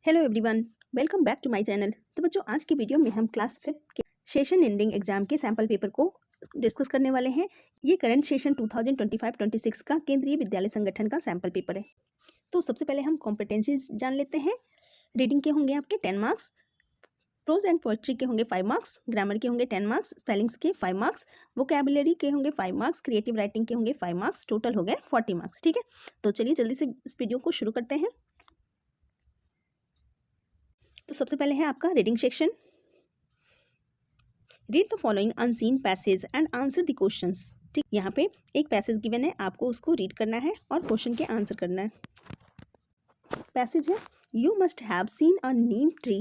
Hello everyone, welcome back to my channel. तो बच्चों, आज की वीडियो में हम क्लास 5 के सेशन एंडिंग एग्जाम के सैम्पल पेपर को डिस्कस करने वाले हैं। ये करंट सेशन 2025-26 का केंद्रीय विद्यालय संगठन का सैम्पल पेपर है। तो सबसे पहले हम कॉम्पिटेंसीज जान लेते हैं। रीडिंग के होंगे आपके 10 मार्क्स, प्रोज एंड पोएट्री के होंगे 5 मार्क्स, ग्रामर के होंगे 10 मार्क्स, स्पेलिंग्स के 5 मार्क्स, वोकैबुलरी के होंगे 5 मार्क्स, क्रिएटिव राइटिंग के होंगे 5 मार्क्स, टोटल हो गए 40 मार्क्स। ठीक है, तो चलिए जल्दी से इस वीडियो को शुरू करते हैं। तो सबसे पहले है आपका reading section. Read the following unseen passage and answer the questions. ठीक, यहाँ पे एक पैसेज गिवन है, आपको उसको रीड करना है और क्वेश्चन के आंसर करना है। पैसेज है, you must have seen a neem tree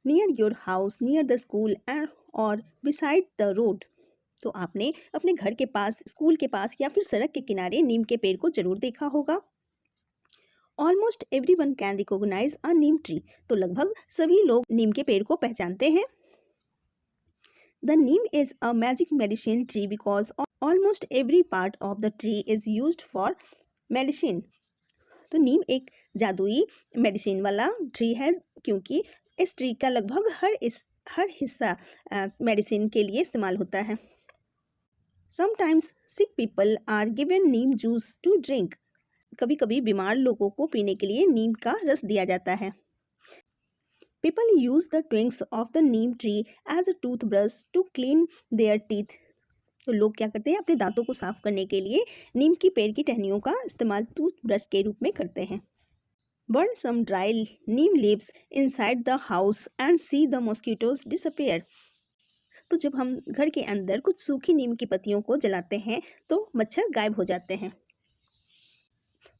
near your house, near the school and और बिसाइड द रोड। तो आपने अपने घर के पास, स्कूल के पास या फिर सड़क के किनारे नीम के पेड़ को जरूर देखा होगा। Almost everyone can recognise a neem tree. तो लगभग सभी लोग नीम के पेड़ को पहचानते हैं। The neem is a magic medicine tree because almost every part of the tree is used for medicine. तो नीम एक जादुई मेडिसिन वाला ट्री है, क्योंकि इस ट्री का लगभग हर हिस्सा मेडिसिन के लिए इस्तेमाल होता है। Sometimes sick people are given neem juice to drink. कभी कभी बीमार लोगों को पीने के लिए नीम का रस दिया जाता है। People use the twigs of the neem tree as a toothbrush to clean their teeth. तो लोग क्या करते हैं, अपने दांतों को साफ करने के लिए नीम की पेड़ की टहनियों का इस्तेमाल टूथब्रश के रूप में करते हैं। Burn some dry neem leaves inside the house and see the mosquitoes disappear. तो जब हम घर के अंदर कुछ सूखी नीम की पत्तियों को जलाते हैं तो मच्छर गायब हो जाते हैं।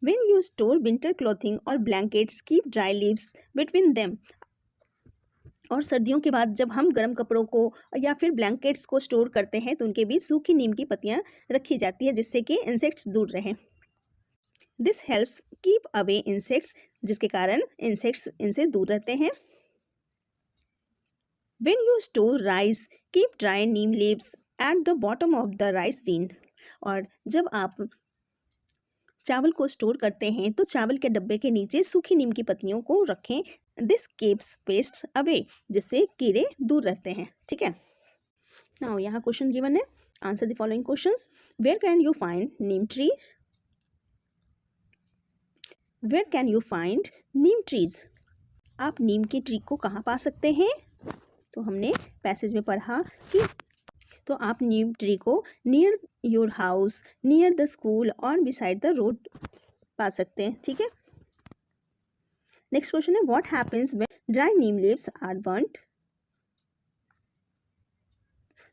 When you store winter clothing or blankets, keep dry leaves between them. और सर्दियों के बाद जब हम गर्म कपड़ों को या फिर ब्लैंकेट्स को स्टोर करते हैं तो उनके बीच सूखी नीम की पत्तियां रखी जाती है, जिससे कि इंसेक्ट्स दूर रहें। This helps keep away insects, जिसके कारण इंसेक्ट्स इनसे दूर रहते हैं। When you store rice, keep dry neem leaves at the bottom of the rice bin. और जब आप चावल को स्टोर करते हैं तो चावल के डब्बे के नीचे सूखी नीम की पत्तियों को रखें। दिस कीप्स पेस्ट्स अवे, जिससे कीड़े दूर रहते हैं। ठीक है, नाउ यहाँ क्वेश्चन गिवन है, answer the following questions. Where can you find neem tree? Where can you find neem trees? आप नीम की ट्री को कहाँ पा सकते हैं? तो हमने पैसेज में पढ़ा कि तो आप नीम ट्री को near your house, near the school और बिसाइड द रोड पा सकते हैं। ठीक है, नेक्स्ट क्वेश्चन है, what happens when dry neem leaves are burned?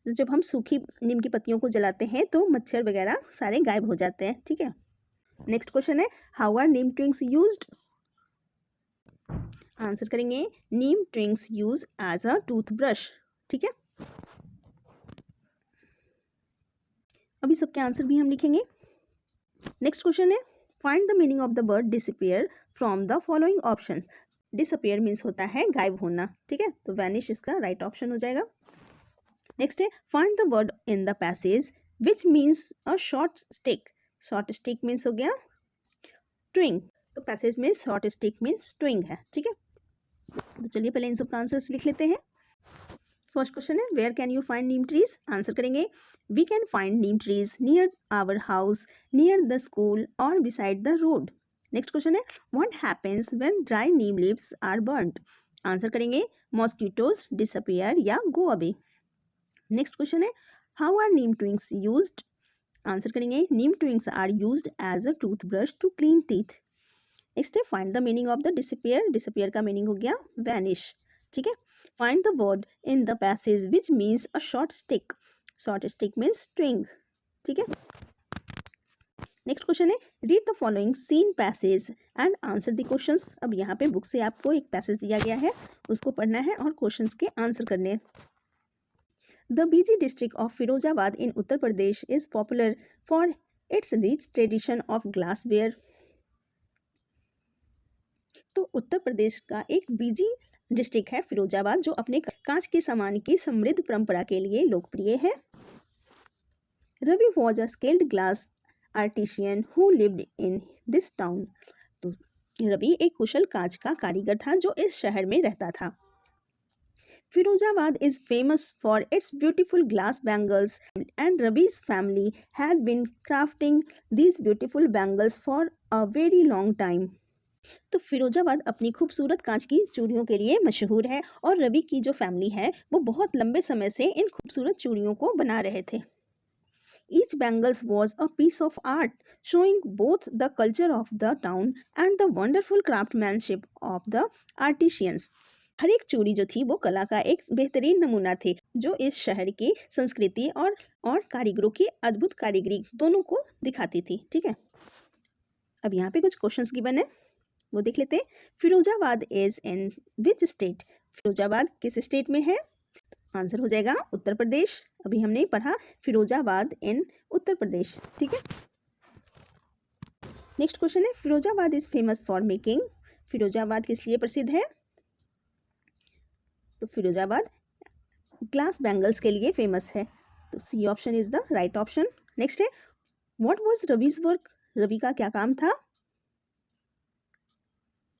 जब हम सूखी नीम की पत्तियों को जलाते हैं तो मच्छर वगैरह सारे गायब हो जाते हैं। ठीक है, नेक्स्ट क्वेश्चन है, how are neem twigs used? Answer करेंगे, neem twigs use as a toothbrush. ठीक है, अभी सबके आंसर भी हम लिखेंगे। नेक्स्ट क्वेश्चन है, find the meaning of the word disappear from the following option. Disappear means होता है गायब होना। ठीक है, तो वैनिश इसका राइट ऑप्शन हो जाएगा। नेक्स्ट है, find the word in the passage which means a short stick. Short stick means हो गया ट्विंग, तो पैसेज में शॉर्ट स्टिक मीन्स ट्विंग है। ठीक है, तो चलिए पहले इन सब का आंसर्स लिख लेते हैं। फर्स्ट क्वेश्चन है, where can you find neem trees? Answer करेंगे, we can find neem trees near our house, near the school और beside the road. Next question है, what happens when dry neem leaves are burned? Answer करेंगे, mosquitoes disappear या go away. Next question है, how are neem twigs used? Answer करेंगे, neem twigs are used as a toothbrush to clean teeth. Next है, find the meaning of the disappear. Disappear का meaning हो गया vanish. ठीक है, find the word in the passage which means a short stick. Short stick means string. ठीक है, next question है, read the following seen passage and answer the questions. अब यहाँ पे बुक से आपको एक पैसेज दिया गया है, उसको पढ़ना है और क्वेश्चंस के आंसर करने हैं। The busy district of Firozabad in Uttar Pradesh is popular for its rich tradition of glassware. तो उत्तर प्रदेश का एक बीजी डिस्ट्रिक्ट है फिरोजाबाद, जो अपने कांच के सामान की समृद्ध परंपरा के लिए लोकप्रिय है। Ravi was a skilled glass artisan who lived in this town. तो रवि एक कुशल कांच का कारीगर था जो इस शहर में रहता था। Firozabad is famous for its beautiful glass bangles, and Ravi's family had been crafting these beautiful bangles for a very long time. तो फिरोजाबाद अपनी खूबसूरत कांच की चूड़ियों के लिए मशहूर है और रवि की जो फैमिली है वो बहुत लंबे समय से इन खूबसूरत चूड़ियों को बना रहे थे। Each bangles was a piece of art showing both the culture of the town and the wonderful craftsmanship of the artisans. हर एक चूड़ी जो थी वो कला का एक बेहतरीन नमूना थे जो इस शहर की संस्कृति और कारीगरों की अद्भुत कारीगरी दोनों को दिखाती थी। ठीक है, अब यहाँ पे कुछ क्वेश्चंस गिवन है वो देख लेते हैं। Firozabad is in which state? Firozabad किस स्टेट में है? आंसर हो जाएगा उत्तर प्रदेश। अभी हमने पढ़ा फिरोजाबाद इन उत्तर प्रदेश। ठीक है, नेक्स्ट क्वेश्चन है Firozabad is famous for making. Firozabad किस लिए प्रसिद्ध है? तो फिरोजाबाद ग्लास बैंगल्स के लिए फेमस है, तो C option is the right option. Next है what was Ravi's work? Ravi का क्या काम था?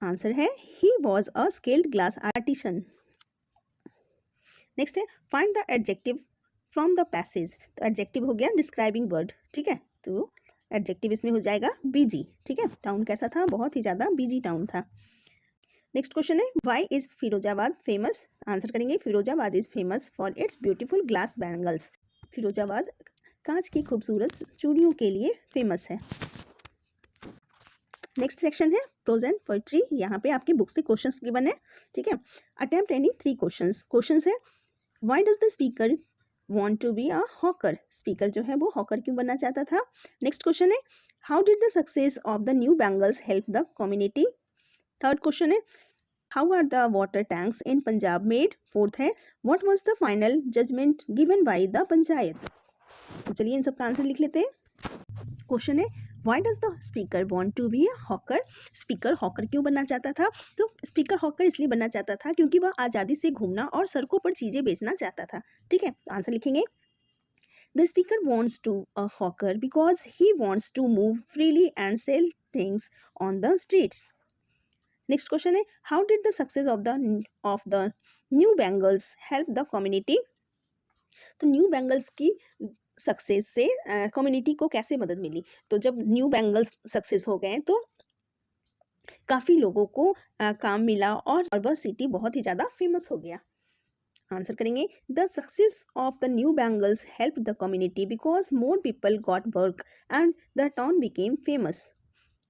आंसर है he was a skilled glass artisan. Next है find the adjective from the passage. तो एडजेक्टिव हो गया डिस्क्राइबिंग वर्ड। ठीक है, तो एडजेक्टिव इसमें हो जाएगा बिजी। ठीक है, टाउन कैसा था? बहुत ही ज़्यादा बिजी टाउन था। नेक्स्ट क्वेश्चन है why is Firozabad famous? Answer करेंगे Firozabad is famous for its beautiful glass bangles. Firozabad कांच की खूबसूरत चूड़ियों के लिए फेमस है। नेक्स्ट सेक्शन है प्रोज एंड पोइट्री। यहाँ पे आपकी बुक से क्वेश्चंस गिवन है। ठीक है, अटेम्प्ट एनी 3 क्वेश्चंस है why does the speaker want to be a hawker? Speaker जो है वो हॉकर क्यों बनना चाहता था? नेक्स्ट क्वेश्चन है how did the success of the new bangles help the community? Third question है how are the water tanks in Punjab made? Fourth है what was the final judgement given by the panchayat? तो चलिए इन सब का answer लिख लेते हैं। क्वेश्चन है why does the speaker want to be a hawker? Speaker hawker क्यों बनना चाहता था? तो स्पीकर हॉकर इसलिए बनना चाहता था क्योंकि वह आज़ादी से घूमना और सड़कों पर चीज़ें बेचना चाहता था। ठीक है, तो आंसर लिखेंगे the speaker wants to a hawker because he wants to move freely and sell things on the streets. Next question है how did the success of the new bangles help the community? तो new bangles की success से community को कैसे मदद मिली? तो जब new bangles success हो गए तो काफ़ी लोगों को काम मिला और वह सिटी बहुत ही ज़्यादा फेमस हो गया। आंसर करेंगे the success of the new bangles help the community because more people got work and the town became famous.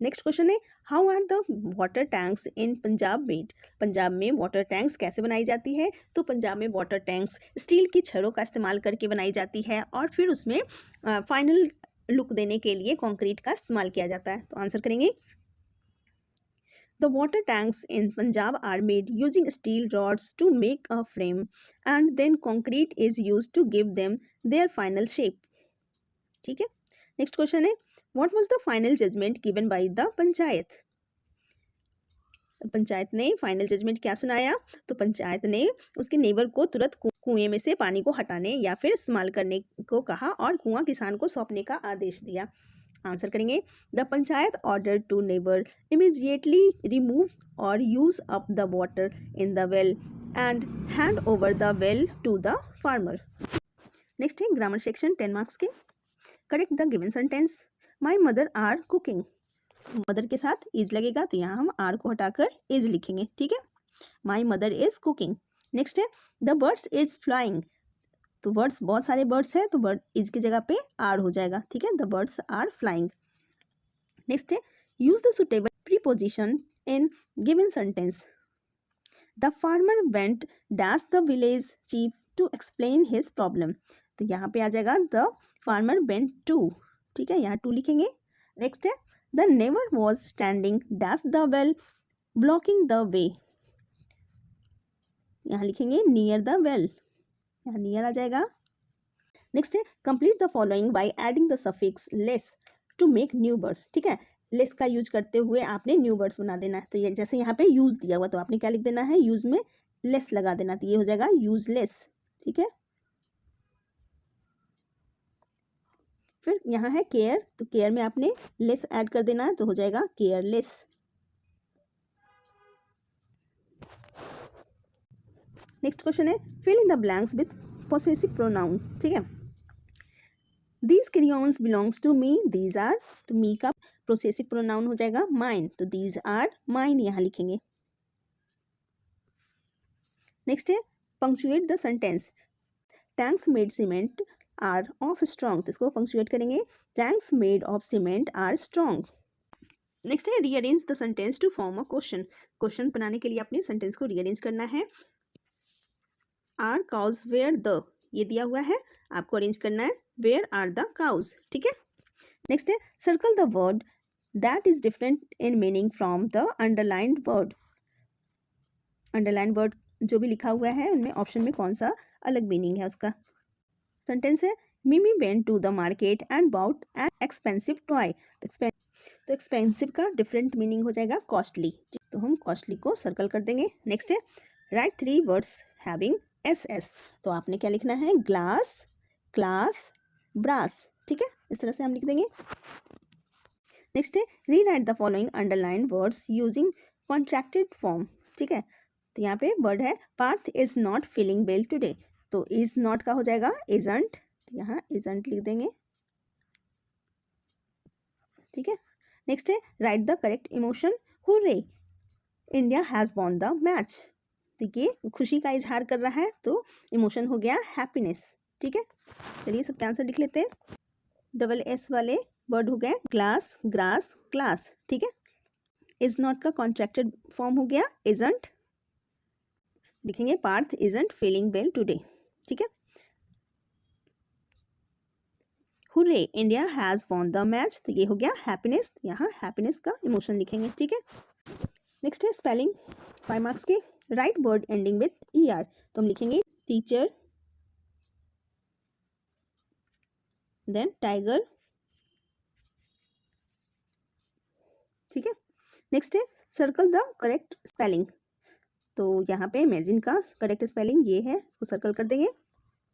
Next question है how are the water tanks in Punjab made? Punjab में water tanks कैसे बनाई जाती है? तो पंजाब में water tanks steel की छड़ों का इस्तेमाल करके बनाई जाती है और फिर उसमें फाइनल लुक देने के लिए कंक्रीट का इस्तेमाल किया जाता है। तो आंसर करेंगे the water tanks in Punjab are made using steel rods to make a frame and then concrete is use to give them their final shape. ठीक है, नेक्स्ट क्वेश्चन है what was the final judgement given by the panchayat? Panchayat ने final judgement क्या सुनाया? तो पंचायत ने उसके neighbour को तुरंत कुएं में से पानी को हटाने या फिर इस्तेमाल करने को कहा और कुआं किसान को सौंपने का आदेश दिया। आंसर करेंगे the panchayat order to neighbour immediately remove or use up the water in the well and hand over the well to the farmer. Next है ग्रामर सेक्शन 10 मार्क्स के। Correct the given sentence my mother are cooking. Mother के साथ is लगेगा तो यहाँ हम are को हटाकर इज लिखेंगे। ठीक है, my mother is cooking. Next है द बर्ड्स इज फ्लाइंग। तो बर्ड्स बहुत सारे बर्ड्स हैं तो बर्ड इज की जगह पे आर हो जाएगा। ठीक है, the birds are flying. Next है use the suitable preposition in given sentence. The farmer went dash the village chief to explain his problem. तो यहाँ पे आ जाएगा द फार्मर वेंट टू। ठीक है, यहाँ टू लिखेंगे। नेक्स्ट है the never was standing dash the well blocking the way. यहाँ लिखेंगे नियर द वेल, यहाँ नियर आ जाएगा। नेक्स्ट है complete the following by adding the suffix less to make new words. ठीक है, लेस का यूज करते हुए आपने न्यू वर्ड्स बना देना है। तो ये जैसे यहाँ पे यूज दिया हुआ तो आपने क्या लिख देना है, यूज में लेस लगा देना, तो ये हो जाएगा यूजलेस। ठीक है, फिर यहाँ है केयर, तो केयर में आपने लेस ऐड कर देना है तो हो जाएगा केयरलेस। नेक्स्ट क्वेश्चन है fill in the blanks with possessive pronoun, ठीक है। These crayons belongs to me, these are, तो मी का प्रोसेसिव प्रोनाउन हो जाएगा माइन, तो दीज आर माइन यहाँ लिखेंगे। नेक्स्ट है punctuate the sentence, tanks made cement are of strong, तो इसको पंक्चुएट करेंगे, tanks made of cement are strong. Next है rearrange the sentence to form a question, question बनाने के लिए अपने सेंटेंस को रीअरेंज करना है। आर काउज वेयर द, ये दिया हुआ है, आपको अरेंज करना है वेयर आर द काउज, ठीक है। नेक्स्ट है circle the word that is different in meaning from the underlined word, underlined word जो भी लिखा हुआ है उनमें ऑप्शन में कौन सा अलग मीनिंग है उसका। सेंटेंस है Mimi went to the market and bought an expensive toy, तो एक्सपेंसिव का डिफरेंट मीनिंग हो जाएगा कॉस्टली, तो हम कॉस्टली को सर्कल कर देंगे। नेक्स्ट है राइट 3 वर्ड्स हैविंग SS, तो आपने क्या लिखना है ग्लास, क्लास, ब्रास, ठीक है, इस तरह से हम लिख देंगे। नेक्स्ट है rewrite the following underline words using contracted form, ठीक है, तो यहाँ पे वर्ड है Parth is not feeling well today, तो इज नॉट का हो जाएगा इजंट, तो यहाँ इजंट लिख देंगे, ठीक है। नेक्स्ट है write the correct emotion, hurray India has won the match, तो ये खुशी का इजहार कर रहा है, तो इमोशन हो गया हैप्पीनेस, ठीक है। चलिए सबके आंसर लिख लेते हैं। SS वाले वर्ड हो गए ग्लास, ग्रास, क्लास, ठीक है। इज नॉट का कॉन्ट्रैक्टेड फॉर्म हो गया इजंट, लिखेंगे Parth isn't feeling well today, ठीक है। Hurray India has won the match, तो ये हो गया हैप्पीनेस, यहाँ हैप्पीनेस का इमोशन लिखेंगे, ठीक है। नेक्स्ट है स्पेलिंग 5 मार्क्स के, right word ending with ER, तो हम लिखेंगे टीचर, देन टाइगर, ठीक है। नेक्स्ट है सर्कल द करेक्ट स्पेलिंग, तो यहाँ पे इमेजिन का करेक्ट स्पेलिंग ये है, इसको सर्कल कर देंगे।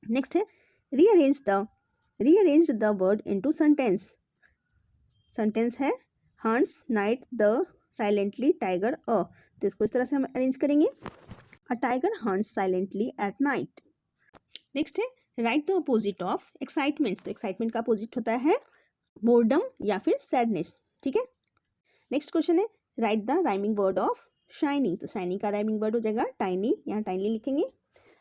नेक्स्ट है rearrange the word into sentence, sentence है hunts night the silently tiger a, तो इसको इस तरह से हम अरेंज करेंगे, a tiger hunts silently at night. Next है write the opposite of excitement, तो एक्साइटमेंट का अपोजिट होता है बोर्डम या फिर सैडनेस, ठीक है। नेक्स्ट क्वेश्चन है write the rhyming word of shiny, तो शाइनी का राइमिंग वर्ड हो जाएगा टाइनी, यहाँ टाइनी लिखेंगे।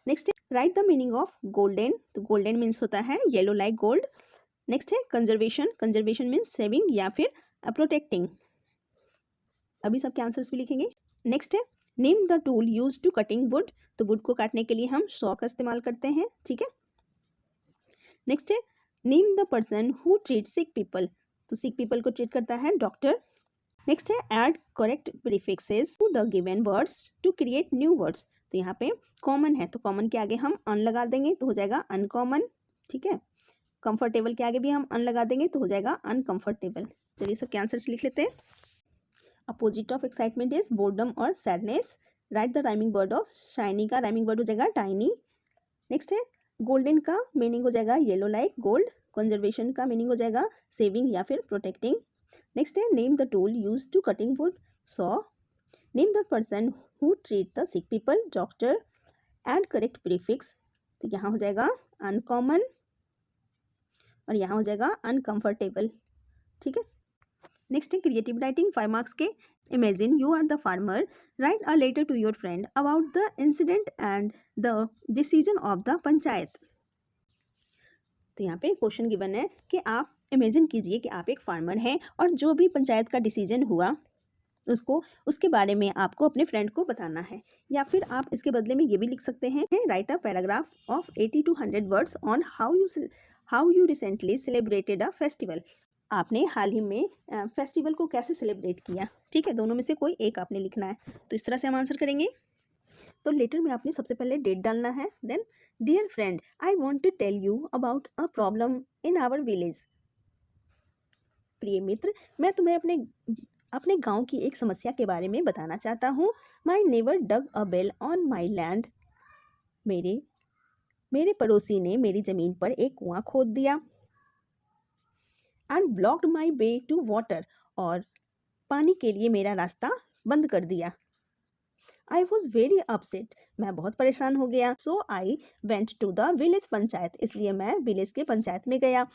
नेक्स्ट है write the meaning of golden, तो गोल्डन मीन्स होता है येलो लाइक गोल्ड। नेक्स्ट है कंजर्वेशन, कंजर्वेशन मीन्स सेविंग या फिर प्रोटेक्टिंग, अभी सबके आंसर्स भी लिखेंगे। नेक्स्ट है name the tool use to cutting wood, तो वुड को काटने के लिए हम सॉ का इस्तेमाल करते हैं, ठीक है। नेक्स्ट है name the person who treat sick people, तो सिक पीपल को ट्रीट करता है डॉक्टर। नेक्स्ट है add correct prefixes to the given words to create new words, तो यहाँ पे कॉमन है, तो कॉमन के आगे हम अन लगा देंगे, तो हो जाएगा अनकॉमन, ठीक है। कंफर्टेबल के आगे भी हम अन लगा देंगे, तो हो जाएगा अनकंफर्टेबल। चलिए सबके आंसर्स लिख लेते हैं। Opposite of excitement is boredom और sadness, write the rhyming word of shiny का राइमिंग वर्ड हो जाएगा टाइनी। नेक्स्ट है गोल्डन का मीनिंग हो जाएगा येलो लाइक गोल्ड, कंजर्वेशन का मीनिंग हो जाएगा सेविंग या फिर प्रोटेक्टिंग। नेक्स्ट है name the tool use to cutting wood saw, name the person who treat the sick people doctor, and correct prefix, तो यहाँ हो जाएगा अनकॉमन और यहाँ हो जाएगा अनकंफर्टेबल, ठीक है। नेक्स्ट है क्रिएटिव राइटिंग 5 मार्क्स के, imagine you are the farmer, write a letter to your friend about the incident and the decision of the panchayat, तो यहाँ पे क्वेश्चन गिवन है कि आप इमेजिन कीजिए कि आप एक फार्मर हैं और जो भी पंचायत का डिसीजन हुआ उसको उसके बारे में आपको अपने फ्रेंड को बताना है, या फिर आप इसके बदले में ये भी लिख सकते हैं right a paragraph of 80 to 100 words on how you recently celebrated a festival, आपने हाल ही में फेस्टिवल को कैसे सेलिब्रेट किया, ठीक है। दोनों में से कोई एक आपने लिखना है, तो इस तरह से हम आंसर करेंगे। तो लेटर में आपने सबसे पहले डेट डालना है, then dear friend I want to tell you about a problem in our village, प्रिय मित्र मैं तुम्हें अपने गांव की एक समस्या के बारे में बताना चाहता हूँ। My neighbour dug a well on my land, मेरे पड़ोसी ने मेरी ज़मीन पर एक कुआं खोद दिया। And blocked my way to water, और पानी के लिए मेरा रास्ता बंद कर दिया। आई वॉज वेरी अपसेट, मैं बहुत परेशान हो गया। So I went to the village panchayat, इसलिए मैं विलेज के पंचायत में गया।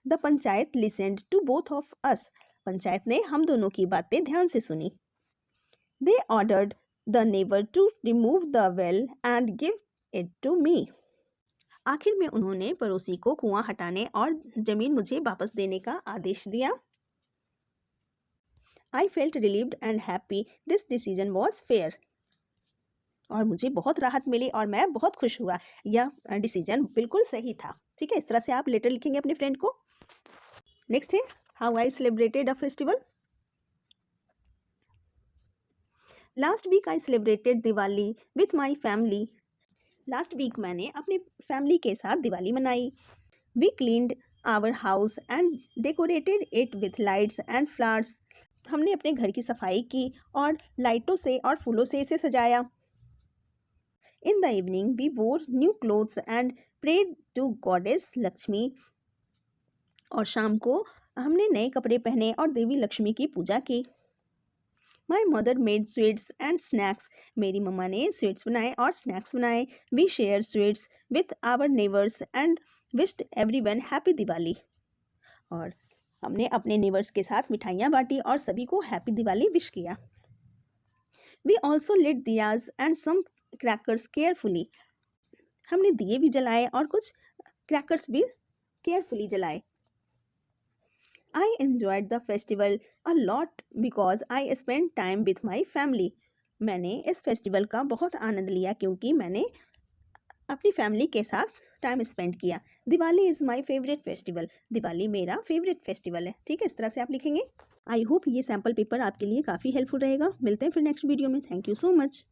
The panchayat listened to both of us, panchayat ने हम दोनों की बातें ध्यान से सुनी। They ordered the neighbour to remove the well and give it to me, आखिर में उन्होंने पड़ोसी को कुआं हटाने और जमीन मुझे वापस देने का आदेश दिया। I felt relieved and happy, this decision was fair, और मुझे बहुत राहत मिली और मैं बहुत खुश हुआ, यह डिसीजन बिल्कुल सही था। ठीक है, इस तरह से आप लेटर लिखेंगे अपने फ्रेंड को। नेक्स्ट है how I celebrated a festival. Last week I celebrated Diwali with my family, last week मैंने अपनी फैमिली के साथ दिवाली मनाई। We cleaned our house and decorated it with lights and flowers, हमने अपने घर की सफाई की और लाइटों से और फूलों से इसे सजाया। In the evening we wore new clothes and prayed to goddess Lakshmi, और शाम को हमने नए कपड़े पहने और देवी लक्ष्मी की पूजा की। My mother made sweets and snacks, मेरी मम्मा ने स्वीट्स बनाए और स्नैक्स बनाए। We share sweets with our neighbours and wished everyone happy Diwali, और हमने अपने नेबर्स के साथ मिठाइयाँ बांटी और सभी को हैप्पी दिवाली विश किया। We also lit diyas and some crackers carefully, हमने दिए भी जलाए और कुछ क्रैकर्स भी केयरफुली जलाए। I enjoyed the festival a lot because I spend time with my family, मैंने इस फेस्टिवल का बहुत आनंद लिया क्योंकि मैंने अपनी फैमिली के साथ टाइम स्पेंड किया। Diwali is my favourite festival, Diwali मेरा फेवरेट फेस्टिवल है। ठीक है, इस तरह से आप लिखेंगे। आई होप ये सैम्पल पेपर आपके लिए काफ़ी हेल्पफुल रहेगा। मिलते हैं फिर नेक्स्ट वीडियो में। Thank you so much.